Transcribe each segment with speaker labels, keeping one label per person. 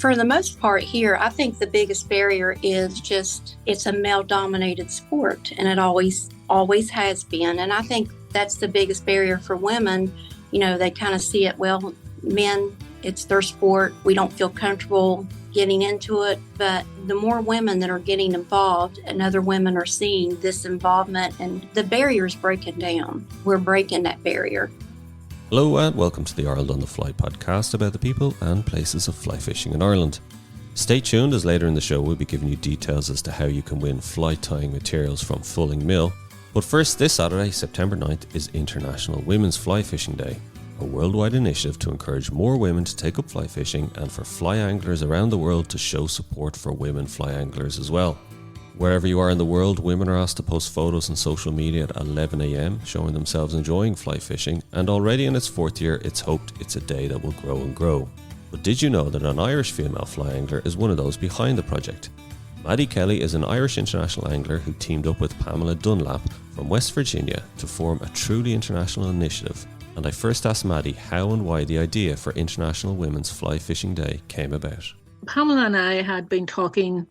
Speaker 1: For the most part here, I think the biggest barrier is just it's a male-dominated sport, and it always has been. And I think that's the biggest barrier for women. You know, they kind of see it, well, men, it's their sport. We don't feel comfortable getting into it. But the more women that are getting involved and other women are seeing this involvement, and the barrier's breaking down. We're breaking that barrier.
Speaker 2: Hello and welcome to the Ireland on the Fly podcast about the people and places of fly fishing in Ireland. Stay tuned, as later in the show we'll be giving you details as to how you can win fly tying materials from Fulling Mill. But first, this Saturday, September 9th, is International Women's Fly Fishing Day, a worldwide initiative to encourage more women to take up fly fishing and for fly anglers around the world to show support for women fly anglers as well. Wherever you are in the world, women are asked to post photos on social media at 11 a.m. showing themselves enjoying fly fishing, and already in its fourth year it's hoped it's a day that will grow and grow. But did you know that an Irish female fly angler is one of those behind the project? Maddy Kelly is an Irish international angler who teamed up with Pamela Dunlap from West Virginia to form a truly international initiative, and I first asked Maddy how and why the idea for International Women's Fly Fishing Day came about.
Speaker 3: Pamela and I had been talking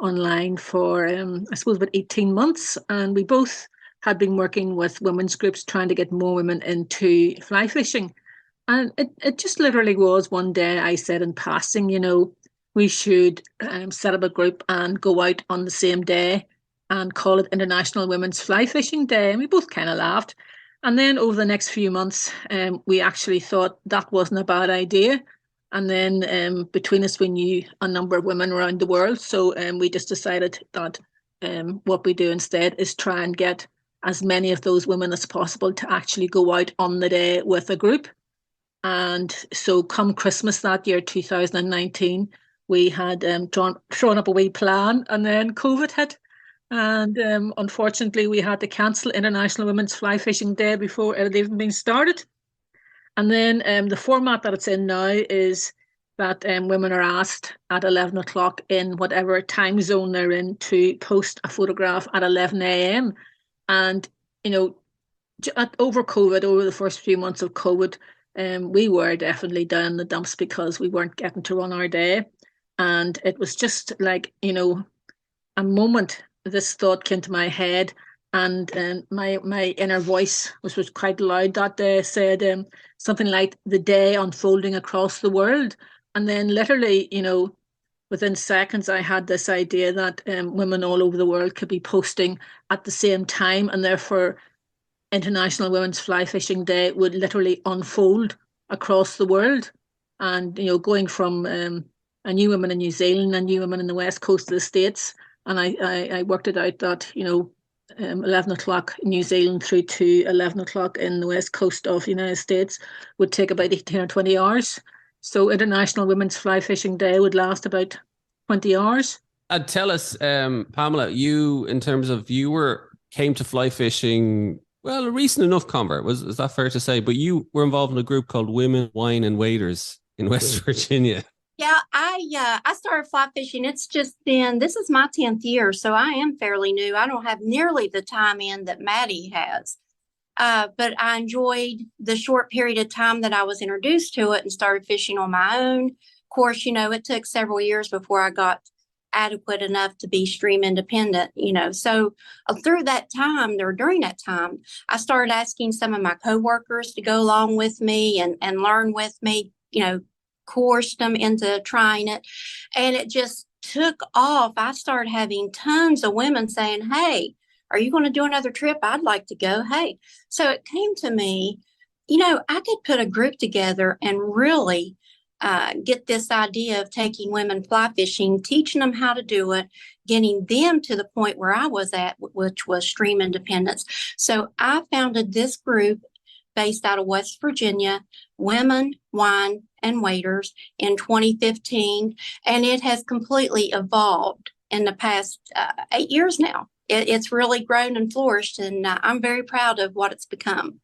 Speaker 3: online for, I suppose, about 18 months. And we both had been working with women's groups trying to get more women into fly fishing. And it just literally was one day I said in passing, you know, we should set up a group and go out on the same day and call it International Women's Fly Fishing Day. And we both kind of laughed. And then over the next few months, we actually thought that wasn't a bad idea. And then between us, we knew a number of women around the world. So we just decided that what we do instead is try and get as many of those women as possible to actually go out on the day with a group. And so come Christmas that year, 2019, we had thrown up a wee plan, and then COVID hit. And unfortunately, we had to cancel International Women's Fly Fishing Day before it had even been started. And then the format that it's in now is that women are asked at 11 o'clock in whatever time zone they're in to post a photograph at 11 a.m. And, you know, over COVID, over the first few months of COVID, we were definitely down in the dumps because we weren't getting to run our day. And it was just like, you know, a moment this thought came to my head. And my inner voice, which was quite loud that day, said something like the day unfolding across the world. And then literally, you know, within seconds, I had this idea that women all over the world could be posting at the same time, and therefore International Women's Fly Fishing Day would literally unfold across the world. And, you know, going from a new woman in New Zealand, a new woman in the west coast of the States, and I worked it out that, you know, 11 o'clock in New Zealand through to 11 o'clock in the west coast of the United States would take about 18 or 20 hours. So International Women's Fly Fishing Day would last about 20 hours.
Speaker 4: And tell us, Pamela, you, in terms of came to fly fishing, well, a recent enough convert, is that fair to say? But you were involved in a group called Women, Wine and Waders in West Virginia.
Speaker 1: Yeah, I started fly fishing. It's just been, this is my 10th year, so I am fairly new. I don't have nearly the time in that Maddy has, but I enjoyed the short period of time that I was introduced to it and started fishing on my own. Of course, you know, it took several years before I got adequate enough to be stream independent, you know. So during that time, I started asking some of my coworkers to go along with me and learn with me, you know, coerced them into trying it, and it just took off. I started having tons of women saying, hey, are you going to do another trip? I'd like to go. Hey, so it came to me, you know, I could put a group together and really get this idea of taking women fly fishing, teaching them how to do it, getting them to the point where I was at, which was stream independence. So I founded this group based out of West Virginia, Women, Wine, and Waders, in 2015, and it has completely evolved in the past 8 years now. It's really grown and flourished, and I'm very proud of what it's become.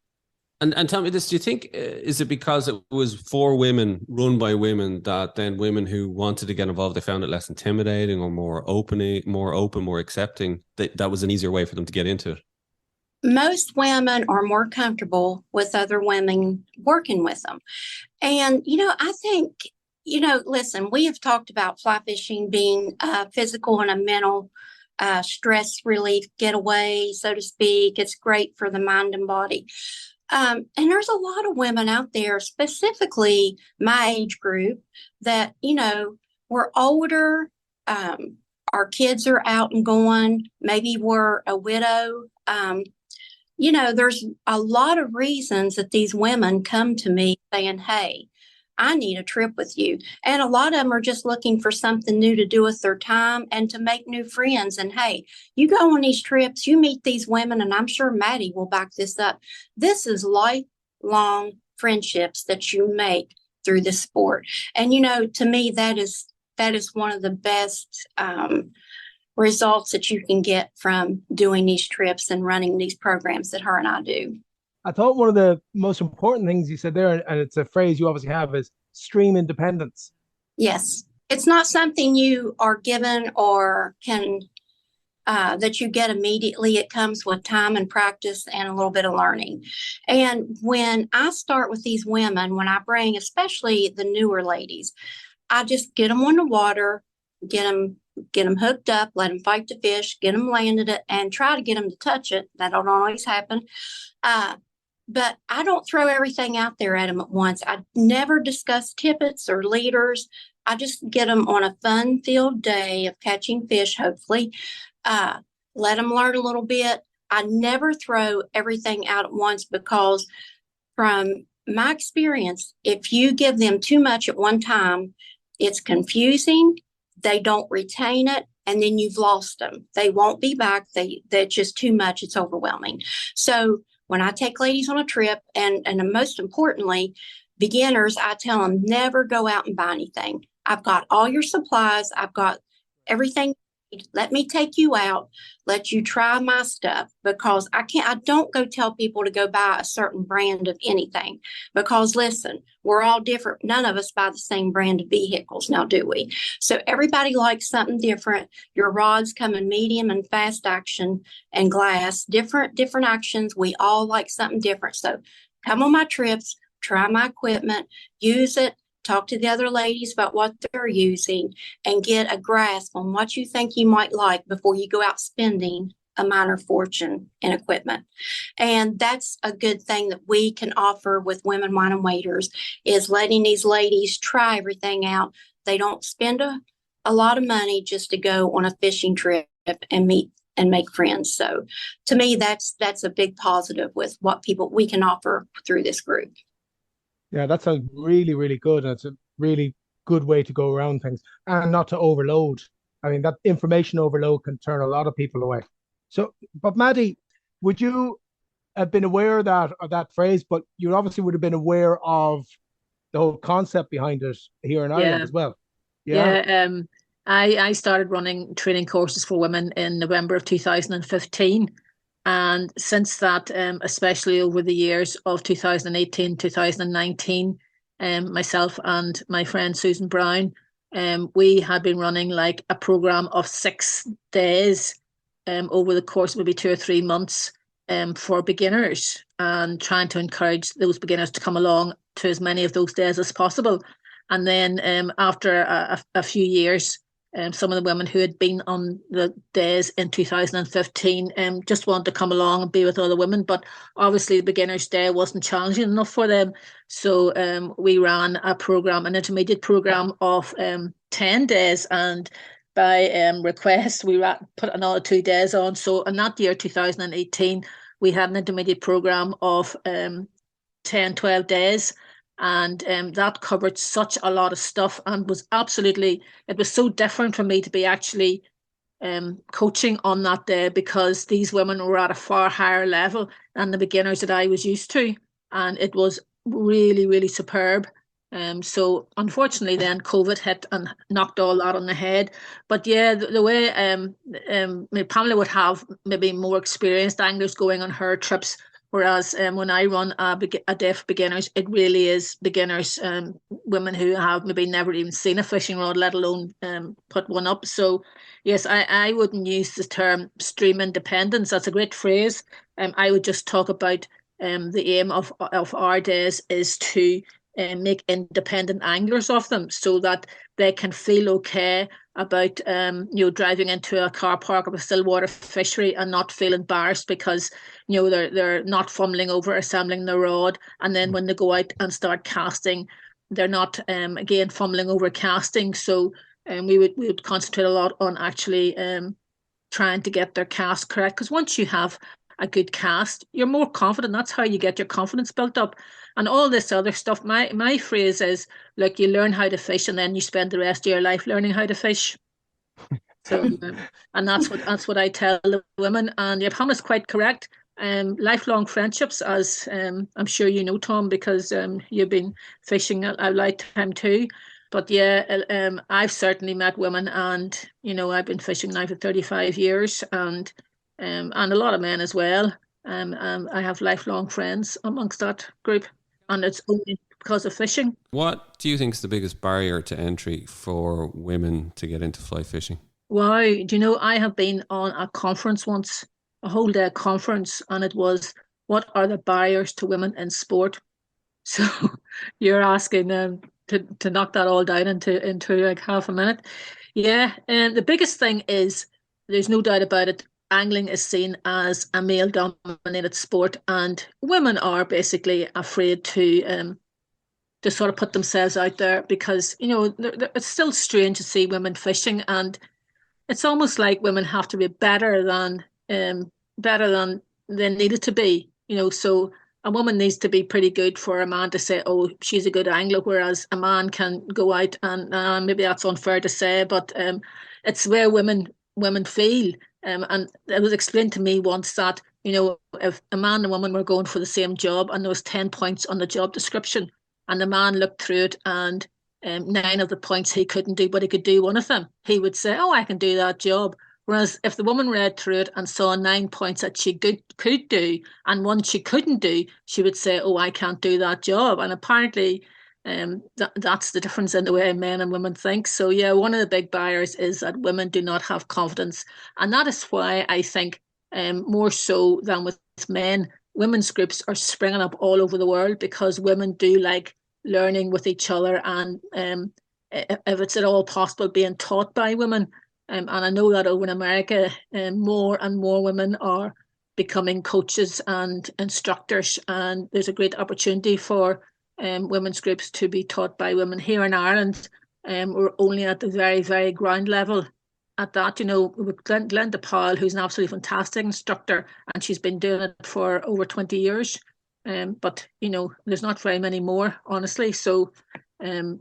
Speaker 4: And tell me this, do you think, is it because it was for women, run by women, that then women who wanted to get involved, they found it less intimidating or more open, more accepting, that was an easier way for them to get into it?
Speaker 1: Most women are more comfortable with other women working with them. And, you know, I think Listen, we have talked about fly fishing being physical and a mental stress relief getaway, so to speak. It's great for the mind and body. And there's a lot of women out there, specifically my age group, that, we're older. Our kids are out and going. Maybe we're a widow. There's a lot of reasons that these women come to me saying, hey, I need a trip with you. And a lot of them are just looking for something new to do with their time and to make new friends. And hey, you go on these trips, you meet these women, and I'm sure Maddy will back this up. This is lifelong friendships that you make through this sport. And, to me, that is one of the best results that you can get from doing these trips and running these programs that her and I do.
Speaker 5: I thought one of the most important things you said there, and it's a phrase you obviously have, is stream independence.
Speaker 1: Yes. It's not something you are given or can, that you get immediately. It comes with time and practice and a little bit of learning. And when I start with these women, when I bring, especially the newer ladies, I just get them on the water, get them hooked up, let them fight the fish, get them landed it, and try to get them to touch it. That don't always happen. But I don't throw everything out there at them at once. I never discuss tippets or leaders. I just get them on a fun-filled day of catching fish, hopefully. Let them learn a little bit. I never throw everything out at once because from my experience, if you give them too much at one time, it's confusing. They don't retain it, and then you've lost them. They won't be back. They're just too much. It's overwhelming. So when I take ladies on a trip, and most importantly, beginners, I tell them never go out and buy anything. I've got all your supplies. I've got everything. Let me take you out, let you try my stuff, because I don't go tell people to go buy a certain brand of anything, because listen, we're all different. None of us buy the same brand of vehicles now, do we? So everybody likes something different. Your rods come in medium and fast action and glass, different actions. We all like something different. So come on my trips, try my equipment, use it. Talk to the other ladies about what they're using and get a grasp on what you think you might like before you go out spending a minor fortune in equipment. And that's a good thing that we can offer with Women Wine and Waders, is letting these ladies try everything out. They don't spend a lot of money just to go on a fishing trip and meet and make friends. So to me, that's a big positive with what we can offer through this group.
Speaker 5: Yeah, that sounds really, really good. And it's a really good way to go around things and not to overload. I mean, that information overload can turn a lot of people away. So, but Maddy, would you have been aware of that phrase, but you obviously would have been aware of the whole concept behind it here in Ireland as well?
Speaker 3: Yeah. I started running training courses for women in November of 2015. And since that, especially over the years of 2018, 2019, myself and my friend Susan Brown, we had been running like a program of 6 days over the course of maybe 2 or 3 months for beginners, and trying to encourage those beginners to come along to as many of those days as possible. And then after a few years, some of the women who had been on the days in 2015 just wanted to come along and be with other women, but obviously the beginner's day wasn't challenging enough for them. So we ran an intermediate program of 10 days, and by request we put another 2 days on. So in that year, 2018, we had an intermediate program of 10, 12 days. And that covered such a lot of stuff, and it was so different for me to be actually coaching on that day, because these women were at a far higher level than the beginners that I was used to. And it was really, really superb. So unfortunately then COVID hit and knocked all that on the head. But yeah, the way Pamela would have maybe more experienced anglers going on her trips, whereas when I run a day for beginners, it really is beginners, women who have maybe never even seen a fishing rod, let alone put one up. So yes, I wouldn't use the term stream independence. That's a great phrase. I would just talk about the aim of our days is to make independent anglers of them so that they can feel okay about driving into a car park of a stillwater fishery and not feel embarrassed because they're not fumbling over assembling the rod, and then when they go out and start casting, they're not again fumbling over casting. So we would concentrate a lot on actually trying to get their cast correct, because once you have a good cast, you're more confident. That's how you get your confidence built up. And all this other stuff, my phrase is, like, you learn how to fish and then you spend the rest of your life learning how to fish. So and that's what I tell the women. And your Pamela's quite correct. Lifelong friendships, as I'm sure you know, Tom, because you've been fishing a lifetime too. But yeah, I've certainly met women, and I've been fishing now for 35 years, and a lot of men as well. I have lifelong friends amongst that group, and it's only because of fishing.
Speaker 4: What do you think is the biggest barrier to entry for women to get into fly fishing?
Speaker 3: Wow, do you know, I have been on a conference once, a whole day conference, and it was, what are the barriers to women in sport? So you're asking to knock that all down into like half a minute. Yeah, and the biggest thing is, there's no doubt about it, angling is seen as a male dominated sport, and women are basically afraid to sort of put themselves out there, because it's still strange to see women fishing, and it's almost like women have to be better than they needed to be. So a woman needs to be pretty good for a man to say, oh, she's a good angler, whereas a man can go out and maybe that's unfair to say, but it's where women feel. And it was explained to me once that, if a man and a woman were going for the same job and there was 10 points on the job description, and the man looked through it and 9 of the points he couldn't do, but he could do one of them, he would say, oh, I can do that job. Whereas if the woman read through it and saw 9 points that she could do and one she couldn't do, she would say, oh, I can't do that job. And apparently that's the difference in the way men and women think. So yeah, one of the big barriers is that women do not have confidence. And that is why I think more so than with men, women's groups are springing up all over the world, because women do like learning with each other, and if it's at all possible, being taught by women. And I know that over in America, more and more women are becoming coaches and instructors, and there's a great opportunity for women's groups to be taught by women. Here in Ireland, we're only at the very, very ground level at that. With Glenda Powell, who's an absolutely fantastic instructor, and she's been doing it for over 20 years. But there's not very many more, honestly. So when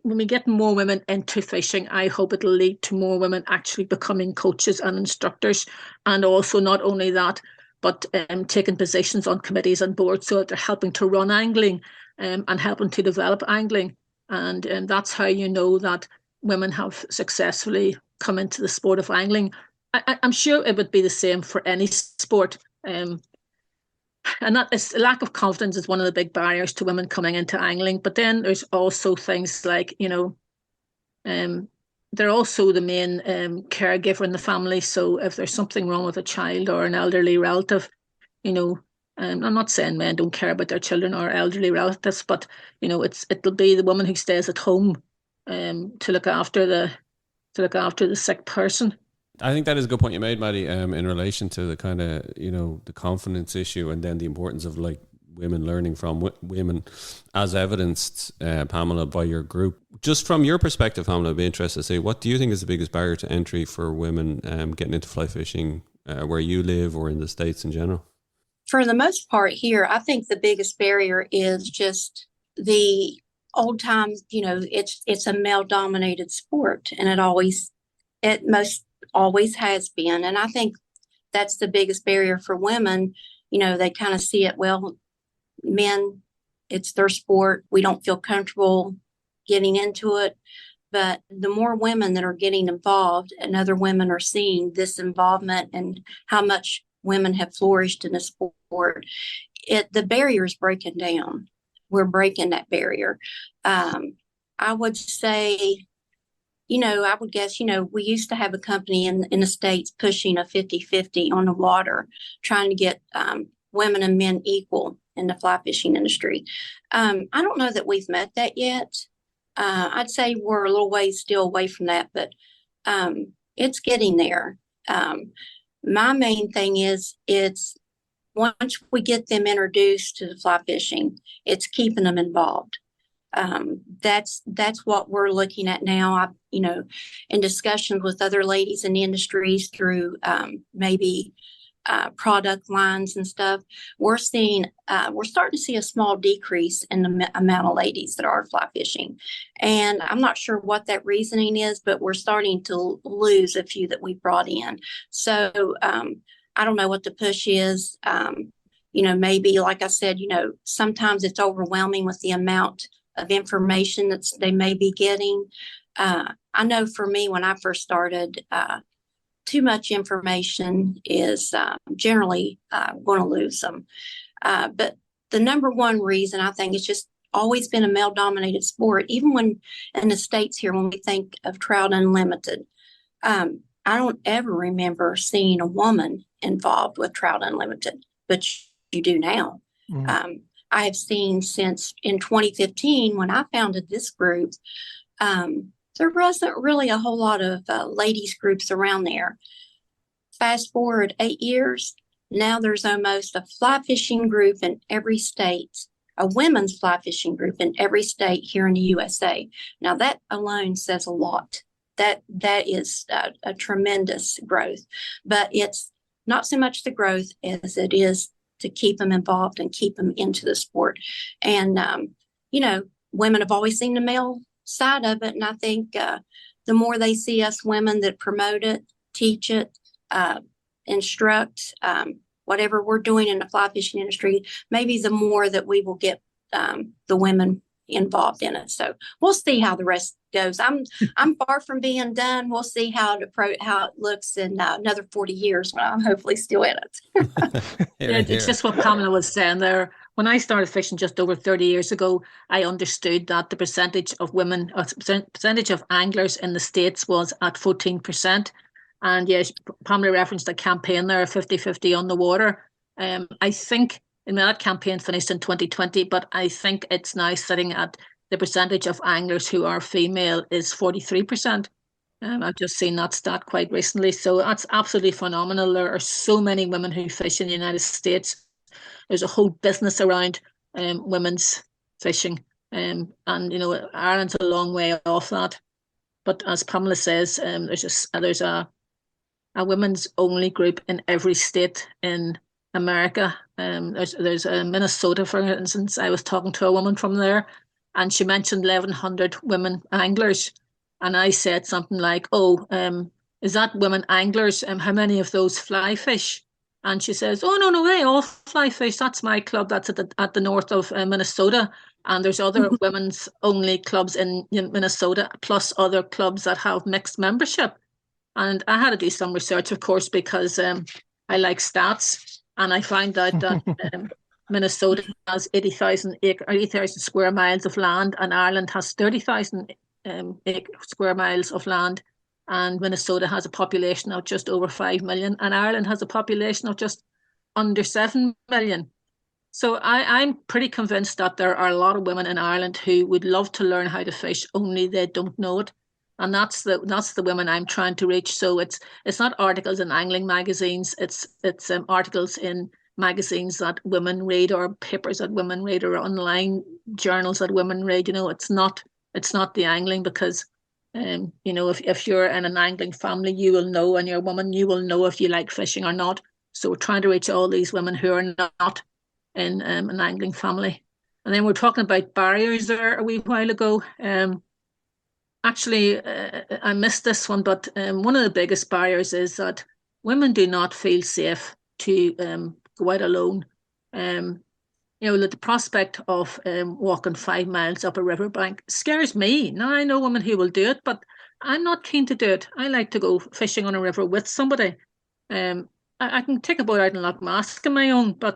Speaker 3: we get more women into fishing, I hope it'll lead to more women actually becoming coaches and instructors, and also not only that, but taking positions on committees and boards, so that they're helping to run angling and helping to develop angling. And that's how you know that women have successfully come into the sport of angling. I'm sure it would be the same for any sport. And that is, lack of confidence is one of the big barriers to women coming into angling. But then there's also things like, they're also the main caregiver in the family. So if there's something wrong with a child or an elderly relative, I'm not saying men don't care about their children or elderly relatives, but it'll be the woman who stays at home to look after the sick person.
Speaker 4: I think that is a good point you made, Maddy, in relation to the kind of, the confidence issue, and then the importance of like women learning from women, as evidenced, Pamela, by your group. Just from your perspective, Pamela, I'd be interested to see, what do you think is the biggest barrier to entry for women getting into fly fishing where you live or in the States in general?
Speaker 1: For the most part here, I think the biggest barrier is just the old times, it's a male dominated sport, and it most always has been. And I think that's the biggest barrier for women. They kind of see it, well, men, it's their sport, we don't feel comfortable getting into it. But the more women that are getting involved, and other women are seeing this involvement and how much women have flourished in the sport, the barrier is breaking down. We're breaking that barrier. I would say, I would guess, we used to have a company in the States pushing a 50-50 on the water, trying to get women and men equal in the fly fishing industry. I don't know that we've met that yet. I'd say we're a little ways still away from that, but it's getting there. My main thing is it's once we get them introduced to the fly fishing, it's keeping them involved. That's what we're looking at now. In discussions with other ladies in the industries through maybe product lines and stuff, we're starting to see a small decrease in the amount of ladies that are fly fishing. And I'm not sure what that reasoning is, but we're starting to lose a few that we brought in. So I don't know what the push is. Maybe, like I said, sometimes it's overwhelming with the amount of information that they may be getting. I know for me, when I first started, too much information is generally going to lose them. But the number one reason, I think, it's just always been a male-dominated sport. Even when in the States here, when we think of Trout Unlimited, I don't ever remember seeing a woman involved with Trout Unlimited, but you do now. I have seen since in 2015, when I founded this group, there wasn't really a whole lot of ladies groups around there. Fast forward 8 years, now there's almost a fly fishing group in every state, a women's fly fishing group in every state here in the USA. Now that alone says a lot. That is a tremendous growth, but it's not so much the growth as it is to keep them involved and keep them into the sport. And, women have always seen the male side of it. And I think the more they see us women that promote it, teach it, instruct, whatever we're doing in the fly fishing industry, maybe the more that we will get the women involved in it. So we'll see how the rest goes. I'm far from being done. We'll see how it looks in another 40 years when I'm hopefully still in it.
Speaker 3: It's just what Pamela was saying there. When I started fishing just over 30 years ago, I understood that the percentage of women, percentage of anglers in the States was at 14%. And yes, Pamela referenced a campaign there, 50-50 on the water. I think that campaign finished in 2020, but I think it's now sitting at the percentage of anglers who are female is 43%. I've just seen that stat quite recently. So that's absolutely phenomenal. There are so many women who fish in the United States. There's a whole business around women's fishing. And, Ireland's a long way off that. But as Pamela says, there's a women's only group in every state in America. There's Minnesota, for instance. I was talking to a woman from there, and she mentioned 1,100 women anglers. And I said something like, is that women anglers? How many of those fly fish? And she says, oh, no, they all fly fish. That's my club. That's at the north of Minnesota. And there's other women's only clubs in Minnesota, plus other clubs that have mixed membership. And I had to do some research, of course, because I like stats. And I found out that Minnesota has 80,000 square miles of land, and Ireland has 30,000 square miles of land. And Minnesota has a population of just over 5 million, and Ireland has a population of just under 7 million. So I'm pretty convinced that there are a lot of women in Ireland who would love to learn how to fish, only they don't know it. And that's the women I'm trying to reach. So it's not articles in angling magazines. It's articles in magazines that women read, or papers that women read, or online journals that women read. It's not the angling, because if you're in an angling family, you will know, and you're a woman, you will know if you like fishing or not. So we're trying to reach all these women who are not in an angling family. And then we're talking about barriers there a wee while ago. Actually, I missed this one, but one of the biggest barriers is that women do not feel safe to go out alone. The prospect of walking 5 miles up a riverbank scares me. Now, I know women who will do it, but I'm not keen to do it. I like to go fishing on a river with somebody. I can take a boat out and lock mask on my own, but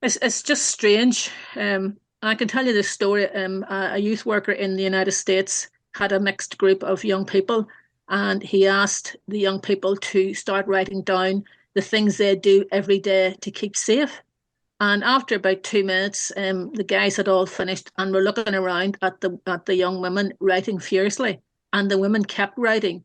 Speaker 3: it's just strange. I can tell you this story. A youth worker in the United States had a mixed group of young people, and he asked the young people to start writing down the things they do every day to keep safe. And after about 2 minutes, the guys had all finished and were looking around at the young women writing furiously, and the women kept writing.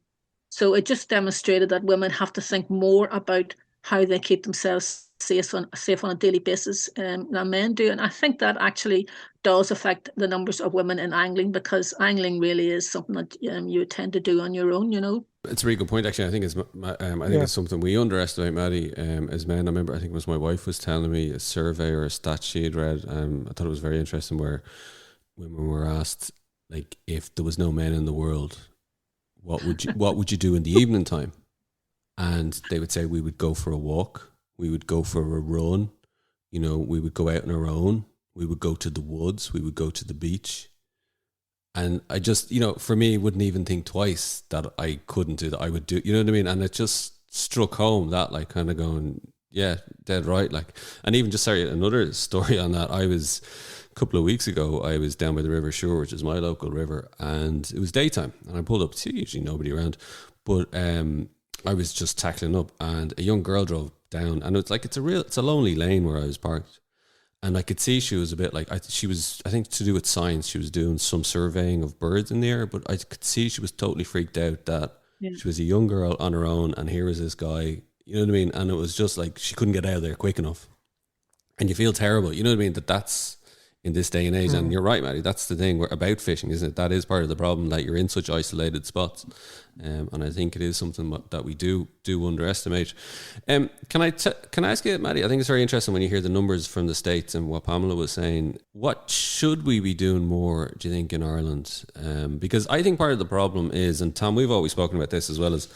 Speaker 3: So it just demonstrated that women have to think more about how they keep themselves safe on a daily basis than men do. And I think that actually does affect the numbers of women in angling, because angling really is something that you tend to do on your own, you know.
Speaker 4: It's a really good point, actually. I think it's something we underestimate, Maddy, as men. I remember, I think it was my wife was telling me a survey or a stat she had read. I thought it was very interesting, where women were asked, like, if there was no men in the world, what would you do in the evening time? And they would say, we would go for a walk, we would go for a run, you know, we would go out on our own, we would go to the woods, we would go to the beach. And I just, you know, for me, wouldn't even think twice that I couldn't do that. I would do, you know what I mean? And it just struck home that, like, kind of going, yeah, dead right. Like, and even just, sorry, another story on that. A couple of weeks ago, I was down by the River Shore, which is my local river, and it was daytime, and I pulled up to, usually nobody around, but I was just tackling up, and a young girl drove down, and it's like, it's a lonely lane where I was parked. And I could see she was a bit like, she was, I think, to do with science, she was doing some surveying of birds in the air, but I could see she was totally freaked out that she was a young girl on her own, and here was this guy, you know what I mean? And it was just like, she couldn't get out of there quick enough. And you feel terrible, you know what I mean? That's in this day and age. And you're right, Maddy, that's the thing about fishing, isn't it? That is part of the problem, that you're in such isolated spots. And I think it is something that we do underestimate. Can I ask you, Maddy, I think it's very interesting when you hear the numbers from the States and what Pamela was saying. What should we be doing more, do you think, in Ireland? Because I think part of the problem is, and Tom, we've always spoken about this as well, as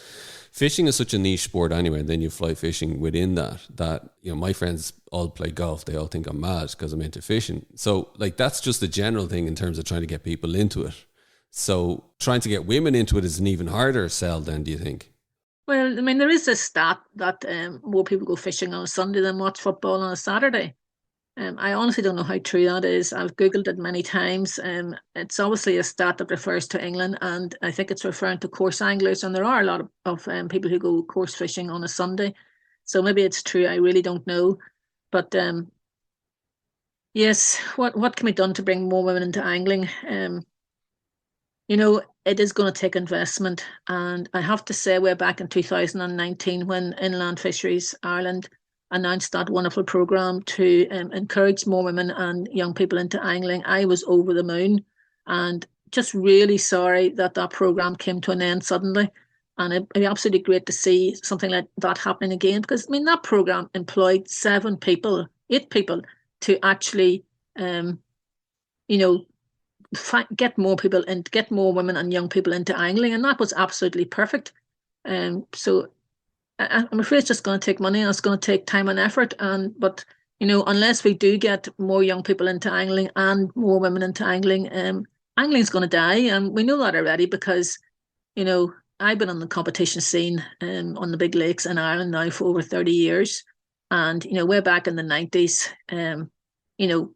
Speaker 4: fishing is such a niche sport anyway, and then you fly fishing within that, you know, my friends all play golf. They all think I'm mad because I'm into fishing. So, like, that's just a general thing in terms of trying to get people into it. So trying to get women into it is an even harder sell then, do you think?
Speaker 3: Well, I mean, there is a stat that more people go fishing on a Sunday than watch football on a Saturday. I honestly don't know how true that is. I've Googled it many times. It's obviously a stat that refers to England, and I think it's referring to course anglers, and there are a lot of people who go course fishing on a Sunday. So maybe it's true. I really don't know. But yes, what can be done to bring more women into angling? You know, it is going to take investment. And I have to say, way back in 2019, when Inland Fisheries Ireland announced that wonderful programme to encourage more women and young people into angling, I was over the moon, and just really sorry that programme came to an end suddenly. And it'd be absolutely great to see something like that happening again, because, I mean, that programme employed 8 people to actually, you know, get more people and get more women and young people into angling, and that was absolutely perfect. So I'm afraid it's just going to take money, and it's going to take time and effort. But you know, unless we do get more young people into angling and more women into angling, angling's going to die, and we know that already, because you know, I've been on the competition scene on the big lakes in Ireland now for over 30 years, and you know, way back in the 90s, you know,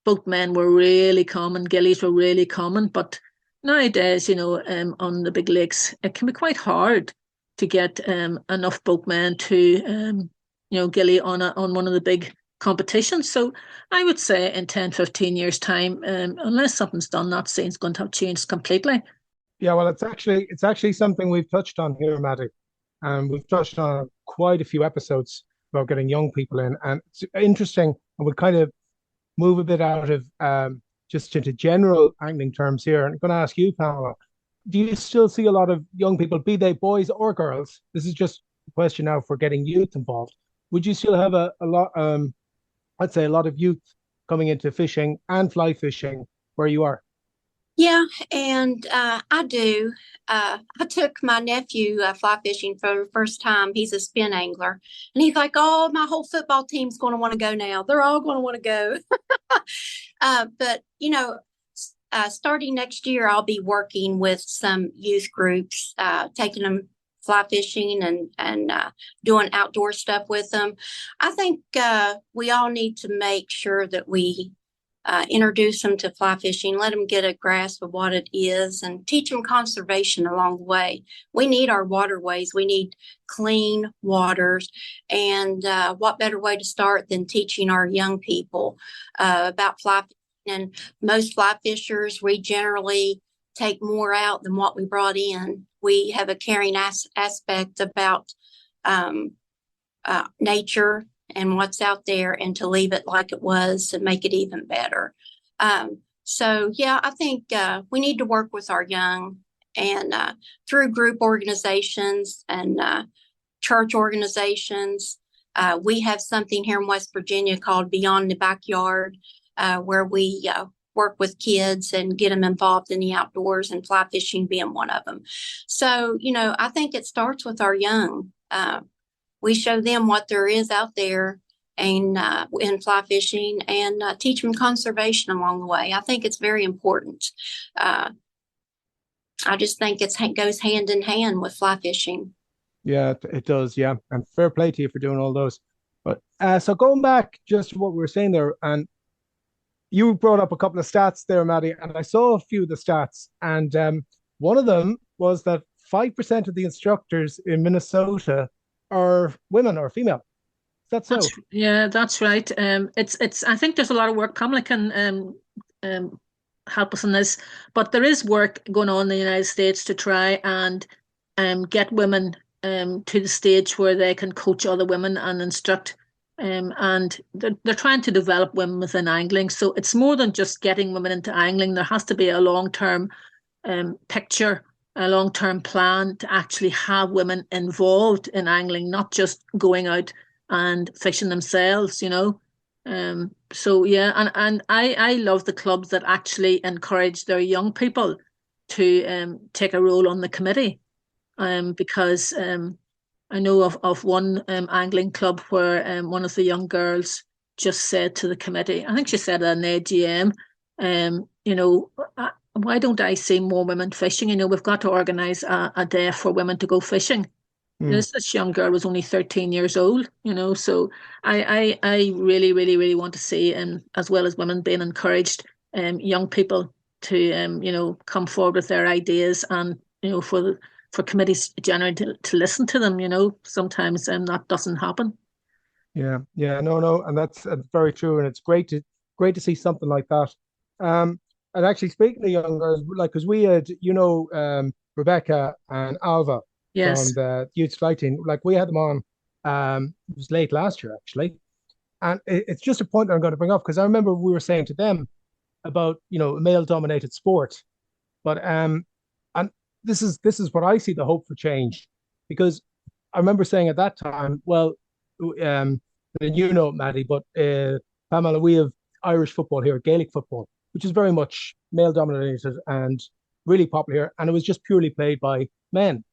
Speaker 3: boat men were really common, gillies were really common, but nowadays, you know, on the big lakes, it can be quite hard to get enough boatmen to, you know, gilly on one of the big competitions. So I would say in 10, 15 years' time, unless something's done, that scene's going to have changed completely.
Speaker 5: Yeah, well, it's actually something we've touched on here, Maddy, and we've touched on quite a few episodes about getting young people in, and it's interesting, and we'll kind of move a bit out of just into general angling terms here. I'm going to ask you, Pamela, do you still see a lot of young people, be they boys or girls? This is just a question now for getting youth involved. Would you still have a lot, I'd say a lot of youth coming into fishing and fly fishing where you are?
Speaker 1: Yeah, and I do. I took my nephew fly fishing for the first time. He's a spin angler, and he's like, "Oh, my whole football team's going to want to go now. They're all going to want to go." But you know, starting next year, I'll be working with some youth groups, taking them fly fishing and doing outdoor stuff with them. I think we all need to make sure that we introduce them to fly fishing, let them get a grasp of what it is, and teach them conservation along the way. We need our waterways. We need clean waters. And what better way to start than teaching our young people about fly fishing? And most fly fishers, we generally take more out than what we brought in. We have a caring aspect about nature and what's out there, and to leave it like it was to make it even better. So yeah, I think we need to work with our young, and through group organizations and church organizations. We have something here in West Virginia called Beyond the Backyard, where we work with kids and get them involved in the outdoors, and fly fishing being one of them. So, I think it starts with our young. We show them what there is out there and in fly fishing, and teach them conservation along the way. I think it's very important. I just think it goes hand in hand with fly fishing.
Speaker 5: Yeah, it does. Yeah, and fair play to you for doing all those. But so going back just to what we were saying there, and you brought up a couple of stats there, Maddy, and I saw a few of the stats, and one of them was that 5% of the instructors in Minnesota are women or female. Is that so?
Speaker 3: That's right. It's. I think there's a lot of work. Pamela can help us on this, but there is work going on in the United States to try and get women to the stage where they can coach other women and instruct. And they're trying to develop women within angling. So it's more than just getting women into angling. There has to be a long-term picture, a long-term plan to actually have women involved in angling, not just going out and fishing themselves, So yeah, and I love the clubs that actually encourage their young people to take a role on the committee, because I know of one angling club where one of the young girls just said to the committee, I think she said at an AGM, why don't I see more women fishing? We've got to organise a day for women to go fishing. This young girl was only 13 years old, so I really, really, really want to see, as well as women being encouraged, young people to, come forward with their ideas, and, for committees generally to listen to them, sometimes that doesn't happen.
Speaker 5: Yeah, no, and that's very true, and it's great to see something like that. And actually, speaking of young girls, because we had, Rebecca and Alva
Speaker 3: Yes.
Speaker 5: from the youth flight team, we had them on. It was late last year actually, and it's just a point that I'm going to bring up, because I remember we were saying to them about male-dominated sport, but and this is what I see the hope for change, because I remember saying at that time, well, and Maddy, but Pamela, we have Irish football here, Gaelic football, which is very much male dominated and really popular here, and it was just purely played by men.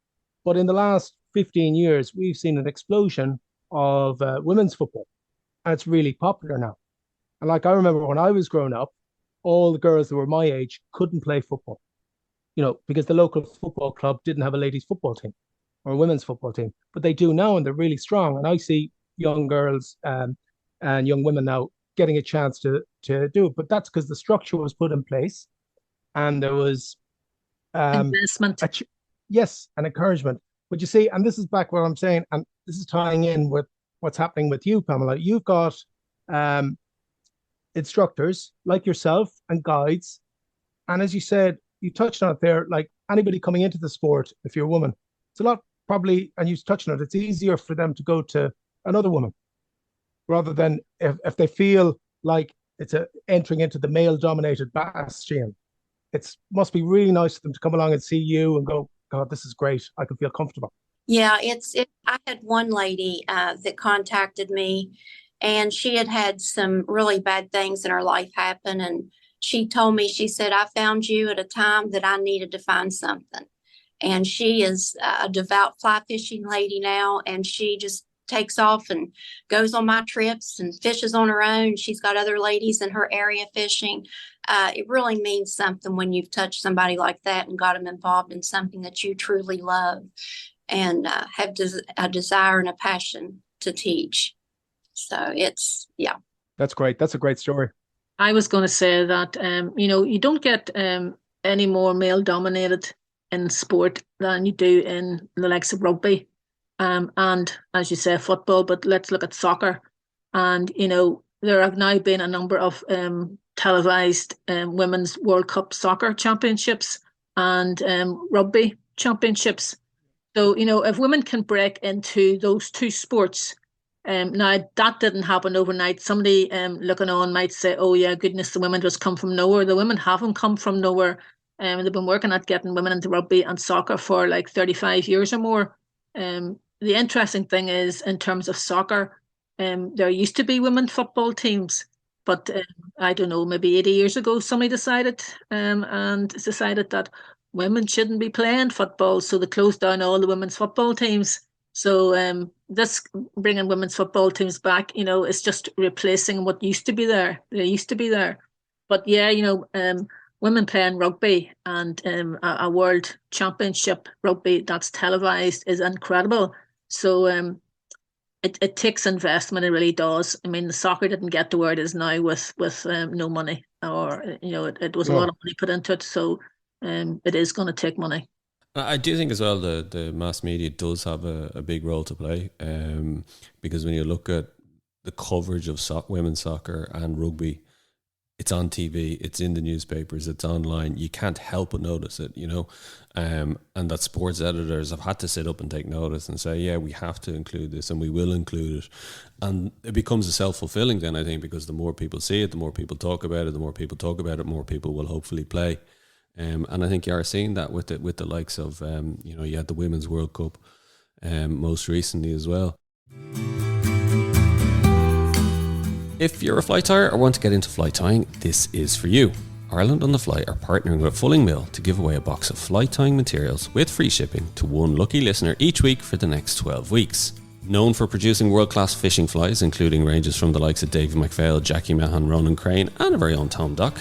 Speaker 5: But in the last 15 years, we've seen an explosion of women's football, and it's really popular now. And I remember when I was growing up, all the girls that were my age couldn't play football, because the local football club didn't have a ladies' football team or a women's football team, but they do now, and they're really strong. And I see young girls and young women now getting a chance to do it. But that's because the structure was put in place, and there was
Speaker 3: investment.
Speaker 5: Yes, and encouragement. But you see, and this is back what I'm saying, and this is tying in with what's happening with you, Pamela. You've got instructors like yourself and guides, and as you said, you touched on it there, like anybody coming into the sport, if you're a woman, it's a lot probably, and you touched on it, it's easier for them to go to another woman rather than if they feel like it's entering into the male-dominated bastion. It must be really nice for them to come along and see you and go, God, this is great. I can feel comfortable.
Speaker 1: Yeah, I had one lady that contacted me, and she had some really bad things in her life happen. And she told me, she said, I found you at a time that I needed to find something. And she is a devout fly fishing lady now, and she just takes off and goes on my trips and fishes on her own. She's got other ladies in her area fishing. It really means something when you've touched somebody like that and got them involved in something that you truly love and have a desire and a passion to teach. So yeah.
Speaker 5: That's great. That's a great story.
Speaker 3: I was going to say that, you don't get any more male dominated in sport than you do in the likes of rugby. And as you say, football, but let's look at soccer. And, there have now been a number of televised Women's World Cup soccer championships and rugby championships. So, if women can break into those two sports, now that didn't happen overnight. Somebody looking on might say, "Oh yeah, goodness, the women just come from nowhere." The women haven't come from nowhere. They've been working at getting women into rugby and soccer for like 35 years or more. The interesting thing is, in terms of soccer, there used to be women football teams, but I don't know, maybe 80 years ago, somebody decided that women shouldn't be playing football, so they closed down all the women's football teams. So this bringing women's football teams back, is just replacing what used to be there. They used to be there, but yeah, women playing rugby and a world championship rugby that's televised is incredible. So it takes investment. It really does. I mean, the soccer didn't get to where it is now with no money, or it was a lot of money put into it. So it is going to take money.
Speaker 2: I do think as well the mass media does have a big role to play, because when you look at the coverage of women's soccer and rugby, it's on TV, it's in the newspapers, it's online. You can't help but notice it, and that sports editors have had to sit up and take notice and say, yeah, we have to include this and we will include it. And it becomes a self-fulfilling then, I think, because the more people see it, the more people talk about it, more people will hopefully play. And I think you are seeing that with the likes of, you had the Women's World Cup most recently as well. If you're a fly tyer or want to get into fly tying, this is for you. Ireland on the Fly are partnering with Fulling Mill to give away a box of fly tying materials with free shipping to one lucky listener each week for the next 12 weeks. Known for producing world-class fishing flies, including ranges from the likes of Davy McPhail, Jackie Mahan, Ronan Crane and our very own Tom Dock,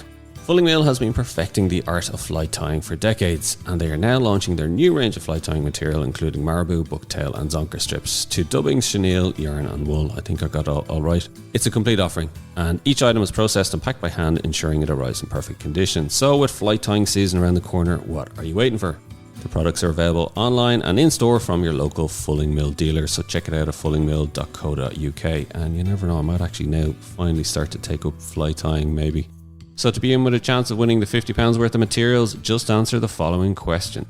Speaker 2: Fulling Mill has been perfecting the art of fly tying for decades, and they are now launching their new range of fly tying material, including marabou, bucktail and zonker strips, to dubbing, chenille, yarn and wool. I think I got all right. It's a complete offering, and each item is processed and packed by hand, ensuring it arrives in perfect condition. So with fly tying season around the corner, what are you waiting for? The products are available online and in store from your local Fulling Mill dealer, so check it out at fullingmill.co.uk, and you never know, I might actually now finally start to take up fly tying maybe. So to be in with a chance of winning the £50 worth of materials, just answer the following question.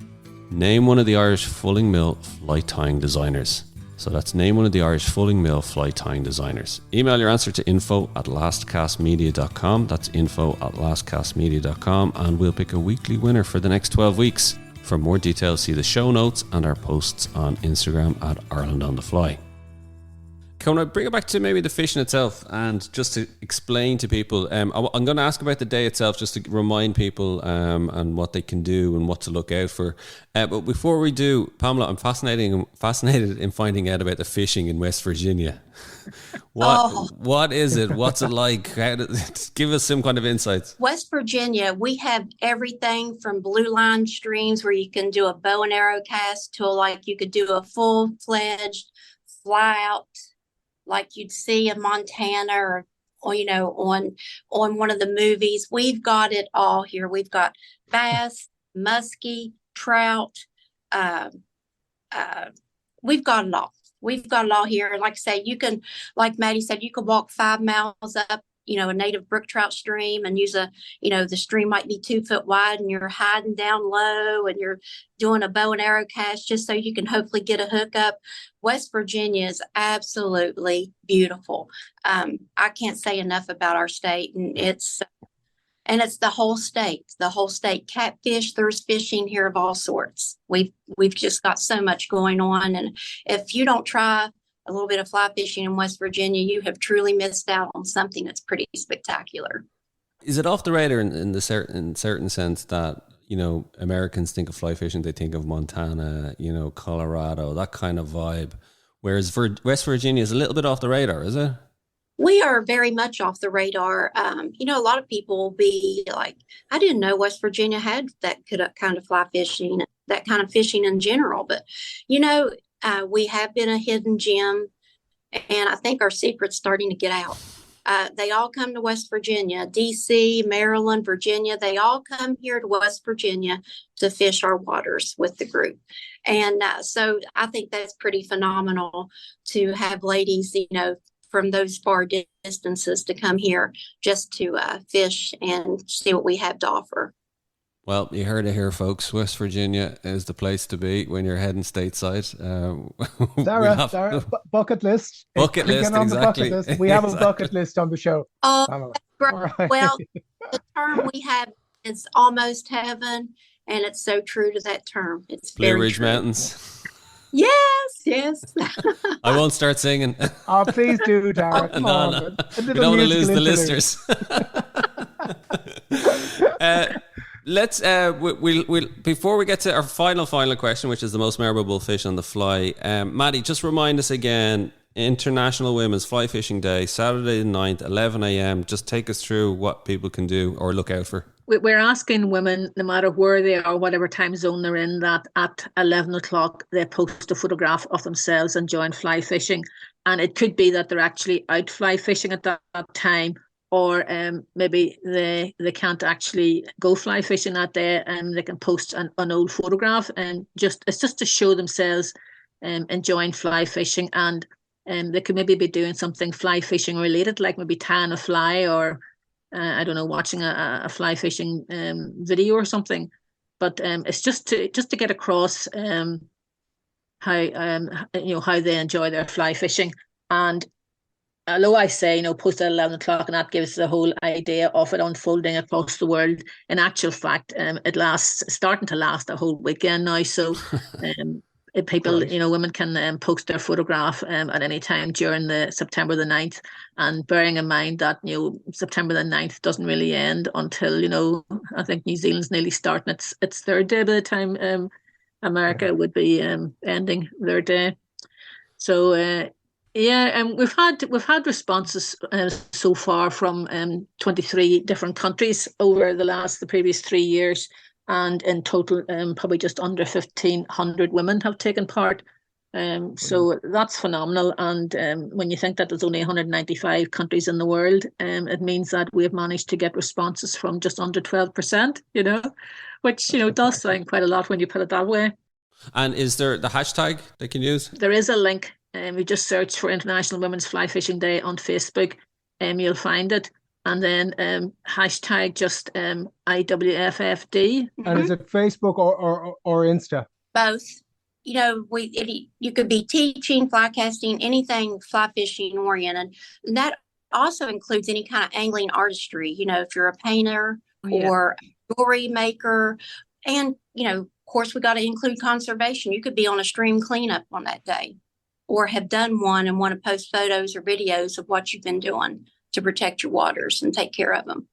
Speaker 2: Name one of the Irish Fulling Mill fly tying designers. So that's name one of the Irish Fulling Mill fly tying designers. Email your answer to info@lastcastmedia.com. That's info@lastcastmedia.com, and we'll pick a weekly winner for the next 12 weeks. For more details, see the show notes and our posts on Instagram at Ireland on the Fly. Can I bring it back to maybe the fishing itself, and just to explain to people, I'm going to ask about the day itself just to remind people and what they can do and what to look out for. But before we do, Pamela, I'm fascinated in finding out about the fishing in West Virginia. What is it? What's it like? Give us some kind of insights.
Speaker 1: West Virginia, we have everything from blue line streams where you can do a bow and arrow cast to like you could do a full-fledged fly out like you'd see in Montana or on one of the movies. We've got it all here. We've got bass, muskie, trout. We've got it all. We've got it all here. Like I say, you can, like Maddy said, you can walk 5 miles up, a native brook trout stream and use the stream might be 2 foot wide and you're hiding down low and you're doing a bow and arrow cast just so you can hopefully get a hook up. West Virginia is absolutely beautiful. I can't say enough about our state, and it's the whole state. The whole state. Catfish, there's fishing here of all sorts. We've just got so much going on, and if you don't try a little bit of fly fishing in West Virginia, you have truly missed out on something that's pretty spectacular.
Speaker 2: Is it off the radar in certain sense that Americans think of fly fishing, they think of Montana, Colorado, that kind of vibe, whereas West Virginia is a little bit off the radar, is it?
Speaker 1: We are very much off the radar. A lot of people will be like, I didn't know West Virginia had that kind of fly fishing, that kind of fishing in general. But, we have been a hidden gem, and I think our secret's starting to get out. They all come to West Virginia, DC, Maryland, Virginia. They all come here to West Virginia to fish our waters with the group. And so I think that's pretty phenomenal to have ladies, from those far distances to come here just to fish and see what we have to offer.
Speaker 4: Well, you heard it here, folks. West Virginia is the place to be when you're heading stateside.
Speaker 5: Sarah, bucket list.
Speaker 4: Bucket list, exactly.
Speaker 5: Bucket list. We have a bucket list on the show.
Speaker 1: Oh,
Speaker 5: Pamela.
Speaker 1: right. Well, the term we have is almost heaven, and it's so true to that term. It's
Speaker 4: Blue
Speaker 1: very
Speaker 4: Ridge
Speaker 1: true.
Speaker 4: Mountains.
Speaker 1: Yes.
Speaker 4: I won't start singing.
Speaker 5: Oh, please do, Tara. Come on.
Speaker 4: No. We don't want to lose the listeners. We'll before we get to our final question, which is the most memorable fish on the fly. Maddy, just remind us again, International Women's Fly Fishing Day, Saturday the 9th, 11 a.m. Just take us through what people can do or look out for.
Speaker 3: We're asking women, no matter where they are, whatever time zone they're in, that at 11 o'clock they post a photograph of themselves enjoying fly fishing. And it could be that they're actually out fly fishing at that time, or maybe they can't actually go fly fishing that day, and they can post an old photograph, and it's just to show themselves enjoying fly fishing. And they could maybe be doing something fly fishing related, like maybe tying a fly, or I don't know, watching a fly fishing video or something. But it's just to get across how they enjoy their fly fishing. And although I say, post at 11 o'clock, and that gives the whole idea of it unfolding across the world, in actual fact, it's starting to last a whole weekend now. So people, women can post their photograph at any time during the September the 9th. And bearing in mind that, September the 9th doesn't really end until, I think New Zealand's nearly starting its third day by the time America would be ending their day. So, we've had responses so far from 23 different countries over the previous 3 years, and in total, probably just under 1,500 women have taken part. So that's phenomenal. And when you think that there's only 195 countries in the world, it means that we have managed to get responses from just under 12%. Which does sound quite a lot when you put it that way.
Speaker 4: And is there the hashtag they can use? There
Speaker 3: is a link. We just search for International Women's Fly Fishing Day on Facebook, you'll find it. And then hashtag just IWFFD.
Speaker 5: And is it Facebook or Insta?
Speaker 1: Both. You could be teaching, fly casting, anything fly fishing oriented. And that also includes any kind of angling artistry. If you're a painter or a jewelry maker. And, of course, we got to include conservation. You could be on a stream cleanup on that day, or have done one and want to post photos or videos of what you've been doing to protect your waters and take care of them.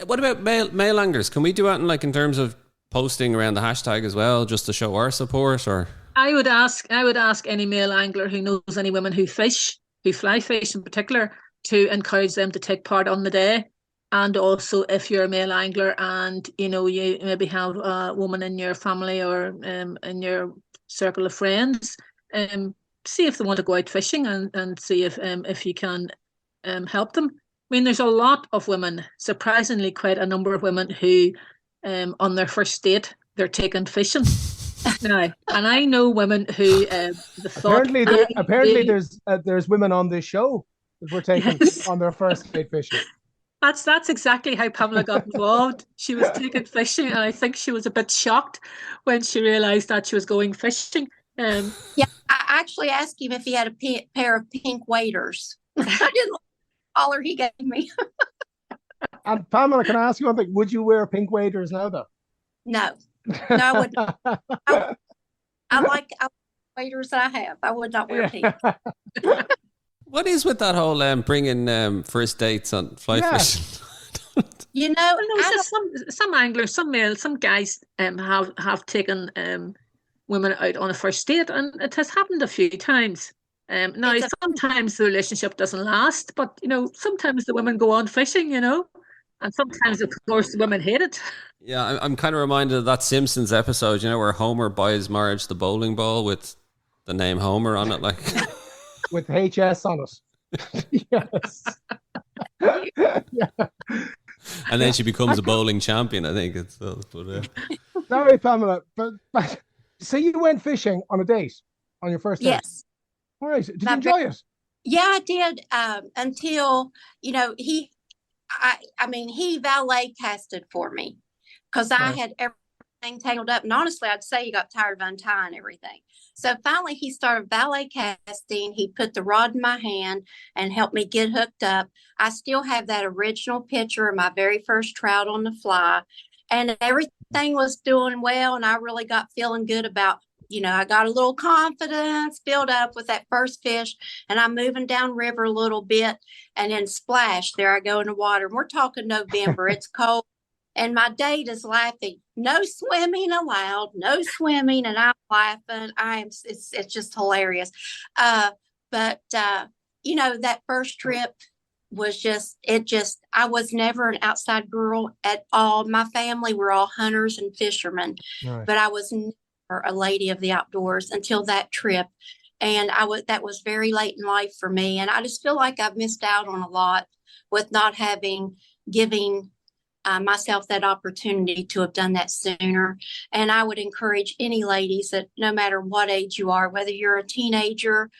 Speaker 4: What about male anglers? Can we do anything in terms of posting around the hashtag as well, just to show our support? Or
Speaker 3: I would ask any male angler who knows any women who fly fish in particular, to encourage them to take part on the day. And also, if you're a male angler and you maybe have a woman in your family or in your circle of friends, see if they want to go out fishing, and see if you can help them. I mean, there's a lot of women, surprisingly quite a number of women, who on their first date they're taking fishing now. And I know women who
Speaker 5: apparently there's women on this show that were taken on their first date fishing.
Speaker 3: That's exactly how Pamela got involved. She was taking fishing, and I think she was a bit shocked when she realised that she was going fishing.
Speaker 1: I actually asked him if he had a pair of pink waders. I didn't like the collar he gave me.
Speaker 5: And Pamela, can I ask you one thing? Would you wear pink waders now, though?
Speaker 1: No, I wouldn't. I like waders that I have. I would not wear pink.
Speaker 4: What is with that whole bringing first dates on fly fishing?
Speaker 3: Some anglers, some guys have taken women out on a first date, and it has happened a few times. Now, sometimes the relationship doesn't last, but sometimes the women go on fishing, and sometimes, of course, the women hate it.
Speaker 4: Yeah, I'm kind of reminded of that Simpsons episode, where Homer buys Marge the bowling ball with the name Homer on it, like
Speaker 5: with HS on it. Yes.
Speaker 4: And then she becomes a bowling champion, I think.
Speaker 5: Sorry, Pamela, but so you went fishing on a date, on your first date?
Speaker 1: Yes.
Speaker 5: All right. Did you
Speaker 1: My
Speaker 5: enjoy it?
Speaker 1: Yeah, I did. Until, he valet casted for me because I
Speaker 5: Right.
Speaker 1: had everything tangled up. And honestly, I'd say he got tired of untying everything. So finally, he started valet casting. He put the rod in my hand and helped me get hooked up. I still have that original picture of my very first trout on the fly, and everything was doing well. And I really got feeling good about, I got a little confidence built up with that first fish, and I'm moving down river a little bit, and then splash, there I go in the water. And we're talking November, it's cold. And my date is laughing, no swimming allowed, no swimming. And I'm laughing. It's just hilarious. But that first trip was I was never an outside girl at all. My family were all hunters and fishermen,
Speaker 5: Right.
Speaker 1: but I was never a lady of the outdoors until that trip. And that was very late in life for me. And I just feel like I've missed out on a lot with not giving myself that opportunity to have done that sooner. And I would encourage any ladies that no matter what age you are, whether you're a teenager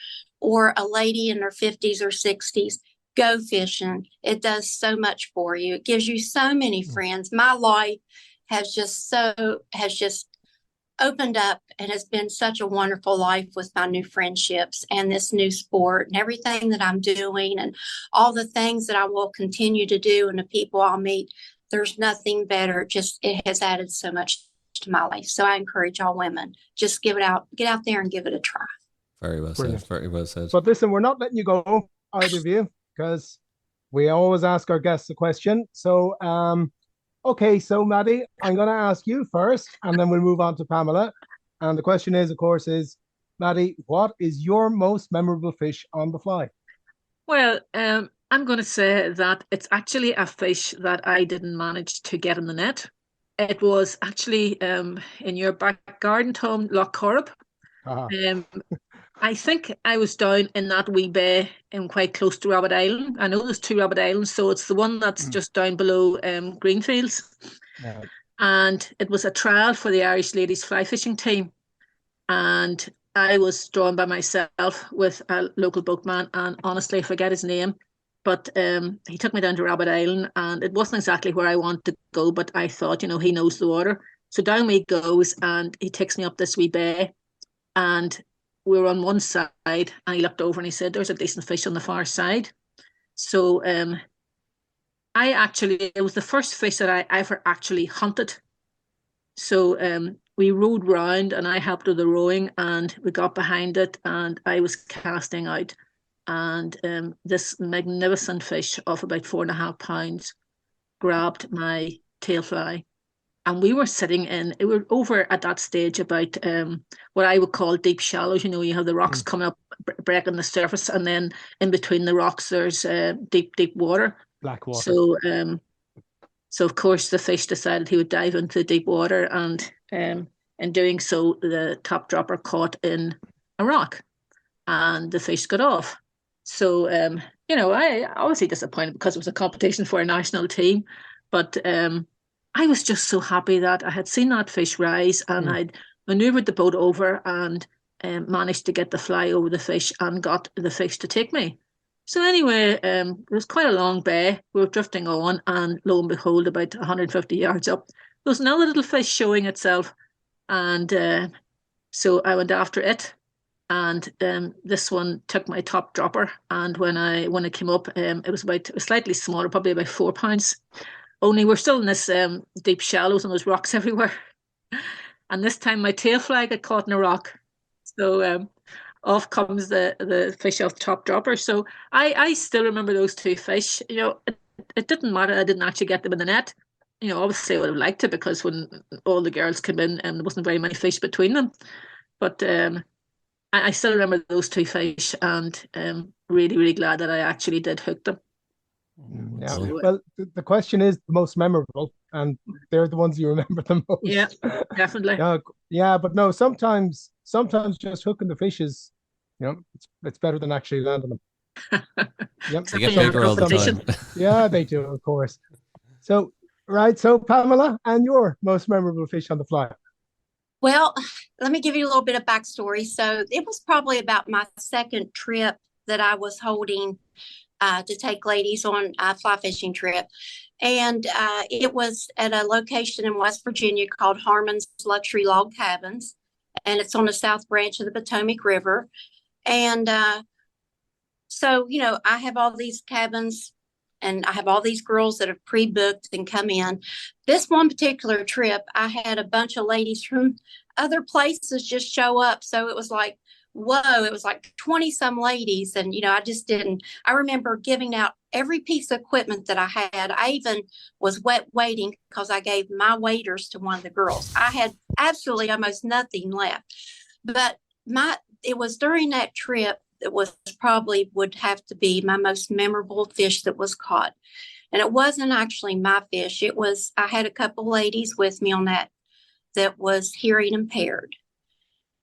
Speaker 1: or a lady in their 50s or 60s, go fishing. It does so much for you. It gives you so many friends. My life has just opened up and has been such a wonderful life with my new friendships and this new sport and everything that I'm doing and all the things that I will continue to do and the people I'll meet. There's nothing better. It has added so much to my life. So I encourage all women, just get out there and give it a try.
Speaker 2: Very well
Speaker 5: Brilliant.
Speaker 2: said. Very well said.
Speaker 5: But listen, we're not letting you go, either of you, because we always ask our guests a question. So, okay, so Maddy, I'm going to ask you first, and then we'll move on to Pamela. And the question is, of course, Maddy, what is your most memorable fish on the fly?
Speaker 3: Well, I'm going to say that it's actually a fish that I didn't manage to get in the net. It was actually in your back garden, Tom, Loch Corrib.
Speaker 5: Uh-huh.
Speaker 3: I think I was down in that wee bay quite close to Rabbit Island. I know there's two Rabbit Islands, so it's the one that's just down below Greenfields.
Speaker 5: Right.
Speaker 3: And it was a trial for the Irish ladies fly fishing team. And I was drawn by myself with a local boatman, and honestly, I forget his name, but he took me down to Rabbit Island, and it wasn't exactly where I wanted to go, but I thought, he knows the water. So down we goes, and he takes me up this wee bay, and we were on one side, and he looked over and he said, there's a decent fish on the far side. So it was the first fish that I ever actually hunted. So we rowed round and I helped with the rowing, and we got behind it, and I was casting out, and this magnificent fish of about 4.5 pounds grabbed my tail fly. And we were we were over at that stage about what I would call deep shallows. You have the rocks coming up, breaking the surface, and then in between the rocks there's deep water.
Speaker 5: Black water.
Speaker 3: So of course the fish decided he would dive into the deep water, and in doing so, the top dropper caught in a rock, and the fish got off. So I obviously disappointed because it was a competition for a national team, but I was just so happy that I had seen that fish rise, and I'd maneuvered the boat over and managed to get the fly over the fish and got the fish to take me. So anyway, it was quite a long bay. We were drifting on, and lo and behold, about 150 yards up, there was another little fish showing itself. And so I went after it, and this one took my top dropper. And when it came up, it was slightly smaller, probably about 4 pounds. Only we're still in this deep shallows, and there's rocks everywhere. And this time my tail fly got caught in a rock. So off comes the fish off the top dropper. So I still remember those two fish. It didn't matter. I didn't actually get them in the net. Obviously I would have liked it, because when all the girls came in, there wasn't very many fish between them. But I still remember those two fish, and really, really glad that I actually did hook them.
Speaker 5: Yeah. Well, the question is the most memorable, and they're the ones you remember the most.
Speaker 3: Yeah, definitely.
Speaker 5: Yeah, but no, sometimes just hooking the fish is, it's better than actually landing them. Yep.
Speaker 2: They get bigger all the time.
Speaker 5: Yeah, they do, of course. So Right. So, Pamela, and your most memorable fish on the fly.
Speaker 1: Well, let me give you a little bit of backstory. So it was probably about my second trip that I was holding to take ladies on a fly fishing trip. And it was at a location in West Virginia called Harmon's Luxury Log Cabins. And it's on the south branch of the Potomac River. And so, I have all these cabins and I have all these girls that have pre-booked and come in. This one particular trip, I had a bunch of ladies from other places just show up. So it was like, whoa, it was like 20 some ladies. And, I remember giving out every piece of equipment that I had. I even was wet waiting because I gave my waders to one of the girls. I had absolutely almost nothing left. But it was during that trip that was probably would have to be my most memorable fish that was caught. And it wasn't actually my fish. I had a couple ladies with me on that was hearing impaired.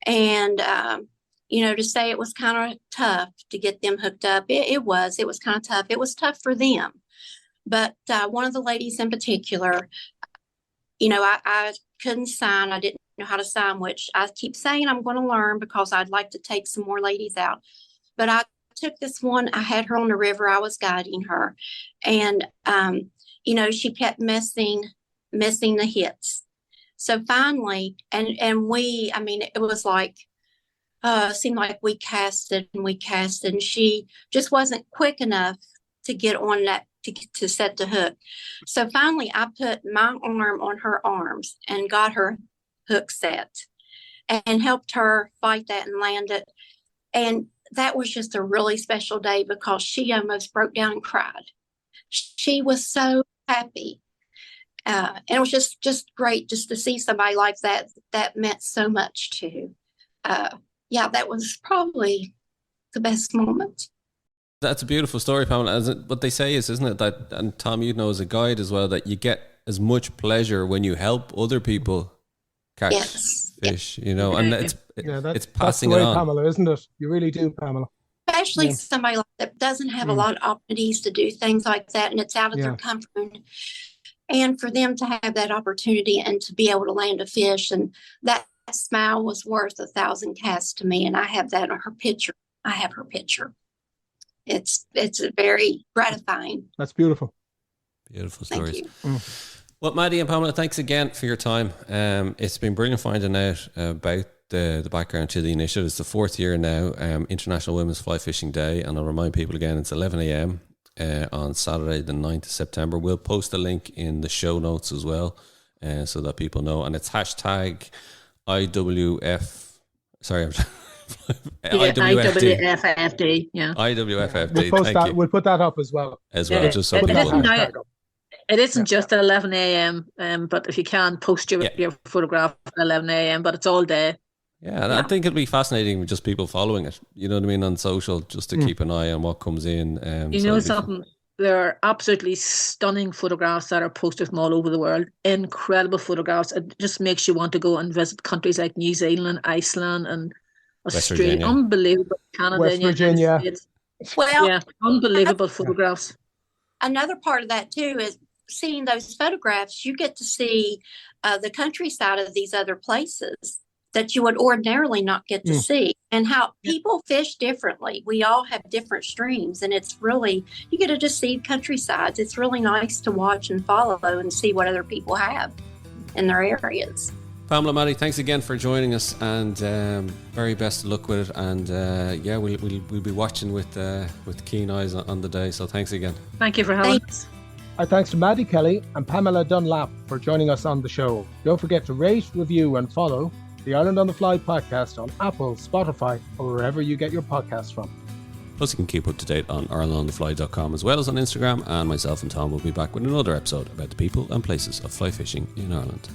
Speaker 1: And, to say it was kind of tough to get them hooked up, it was kind of tough. It was tough for them. But one of the ladies in particular, I couldn't sign. I didn't know how to sign, which I keep saying I'm going to learn because I'd like to take some more ladies out. But I took this one. I had her on the river. I was guiding her. And, she kept missing the hits. So finally, and it was like, it seemed like we casted, and she just wasn't quick enough to get on that, to set the hook. So finally, I put my arm on her arms and got her hook set and helped her fight that and land it. And that was just a really special day because she almost broke down and cried. She was so happy. And it was just great just to see somebody like that. That meant so much to. That was probably the best moment.
Speaker 2: That's a beautiful story, Pamela. What they say is, isn't it, that, and Tom, you know as a guide as well, that you get as much pleasure when you help other people catch fish, and it's passing
Speaker 5: that's the way,
Speaker 2: it on.
Speaker 5: Pamela, isn't it? You really do, Pamela.
Speaker 1: Especially somebody like that doesn't have a lot of opportunities to do things like that, and it's out of their comfort zone. And for them to have that opportunity and to be able to land a fish, and that smile was worth 1,000 casts to me. And I have that on her picture. I have her picture. It's very gratifying.
Speaker 5: That's beautiful.
Speaker 2: Beautiful stories.
Speaker 1: Thank you.
Speaker 2: Well, Maddy and Pamela, thanks again for your time. It's been brilliant finding out about the background to the initiative. It's the fourth year now, International Women's Fly Fishing Day. And I'll remind people again, it's 11 a.m. On Saturday, the 9th of September. We'll post a link in the show notes as well, so that people know. And it's hashtag IWF. Sorry,
Speaker 3: IWFFD. Yeah.
Speaker 2: IWFFD.
Speaker 5: We'll put that up as well.
Speaker 2: Just so people know.
Speaker 3: It isn't just at 11 a.m. But if you can, post your photograph at 11 a.m. But it's all day.
Speaker 2: Yeah, and I think it'll be fascinating with just people following it. You know what I mean, on social, just to keep an eye on what comes in.
Speaker 3: Something. There are absolutely stunning photographs that are posted from all over the world. Incredible photographs. It just makes you want to go and visit countries like New Zealand, Iceland, and Australia. Unbelievable. Canada,
Speaker 5: West Virginia.
Speaker 1: Well,
Speaker 3: unbelievable photographs.
Speaker 1: Another part of that too is seeing those photographs. You get to see the countryside of these other places that you would ordinarily not get to see, and how people fish differently. We all have different streams, and it's really, you get to just see countrysides. It's really nice to watch and follow and see what other people have in their areas.
Speaker 2: Pamela, Maddy, thanks again for joining us, and very best of luck with it. And we'll be watching with keen eyes on the day. So thanks again.
Speaker 3: Thank you for having us.
Speaker 5: Our thanks to Maddy Kelly and Pamela Dunlap for joining us on the show. Don't forget to rate, review, and follow the Ireland on the Fly podcast on Apple, Spotify, or wherever you get your podcasts from.
Speaker 2: Plus, you can keep up to date on IrelandOnTheFly.com as well as on Instagram. And myself and Tom will be back with another episode about the people and places of fly fishing in Ireland.